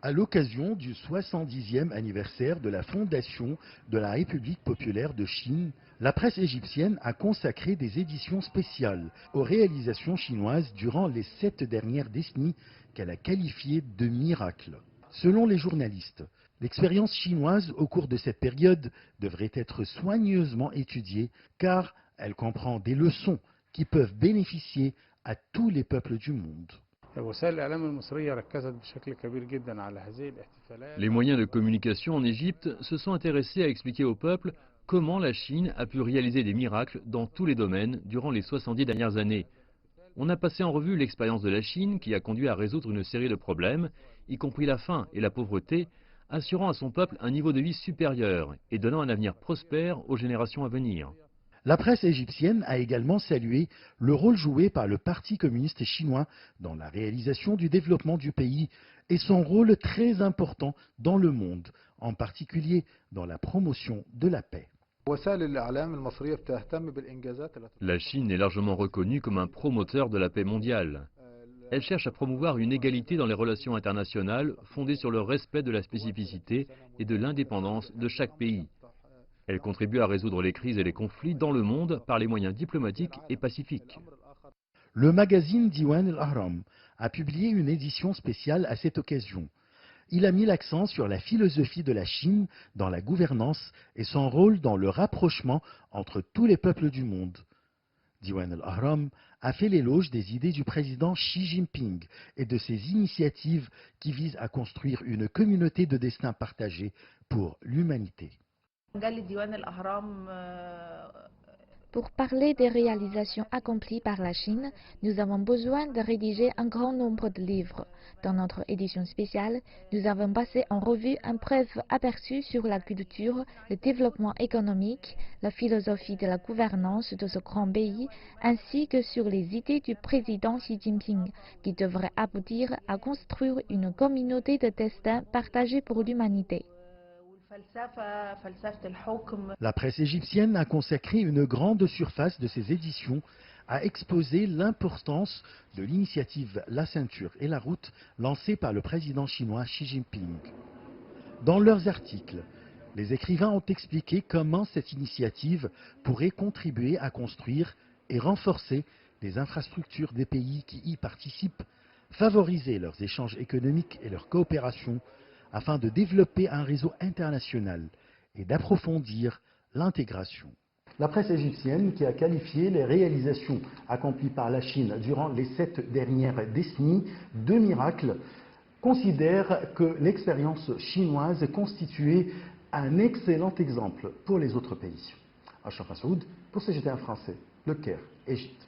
À l'occasion du 70e anniversaire de la fondation de la République populaire de Chine, la presse égyptienne a consacré des éditions spéciales aux réalisations chinoises durant les 7 dernières décennies qu'elle a qualifiées de miracles. Selon les journalistes, l'expérience chinoise au cours de cette période devrait être soigneusement étudiée car elle comprend des leçons qui peuvent bénéficier à tous les peuples du monde. Les moyens de communication en Égypte se sont intéressés à expliquer au peuple comment la Chine a pu réaliser des miracles dans tous les domaines durant les 70 dernières années. On a passé en revue l'expérience de la Chine qui a conduit à résoudre une série de problèmes, y compris la faim et la pauvreté, assurant à son peuple un niveau de vie supérieur et donnant un avenir prospère aux générations à venir. La presse égyptienne a également salué le rôle joué par le Parti communiste chinois dans la réalisation du développement du pays et son rôle très important dans le monde, en particulier dans la promotion de la paix. La Chine est largement reconnue comme un promoteur de la paix mondiale. Elle cherche à promouvoir une égalité dans les relations internationales fondée sur le respect de la spécificité et de l'indépendance de chaque pays. Elle contribue à résoudre les crises et les conflits dans le monde par les moyens diplomatiques et pacifiques. Le magazine Diwan al-Ahram a publié une édition spéciale à cette occasion. Il a mis l'accent sur la philosophie de la Chine dans la gouvernance et son rôle dans le rapprochement entre tous les peuples du monde. Diwan al-Ahram a fait l'éloge des idées du président Xi Jinping et de ses initiatives qui visent à construire une communauté de destin partagé pour l'humanité. Pour parler des réalisations accomplies par la Chine, nous avons besoin de rédiger un grand nombre de livres. Dans notre édition spéciale, nous avons passé en revue un bref aperçu sur la culture, le développement économique, la philosophie de la gouvernance de ce grand pays, ainsi que sur les idées du président Xi Jinping, qui devraient aboutir à construire une communauté de destin partagée pour l'humanité. La presse égyptienne a consacré une grande surface de ses éditions à exposer l'importance de l'initiative La Ceinture et la Route lancée par le président chinois Xi Jinping. Dans leurs articles, les écrivains ont expliqué comment cette initiative pourrait contribuer à construire et renforcer les infrastructures des pays qui y participent, favoriser leurs échanges économiques et leur coopération, afin de développer un réseau international et d'approfondir l'intégration. La presse égyptienne, qui a qualifié les réalisations accomplies par la Chine durant les 7 dernières décennies de miracles, considère que l'expérience chinoise constituait un excellent exemple pour les autres pays. Achraf Massoud pour CGTN français, Le Caire, Égypte.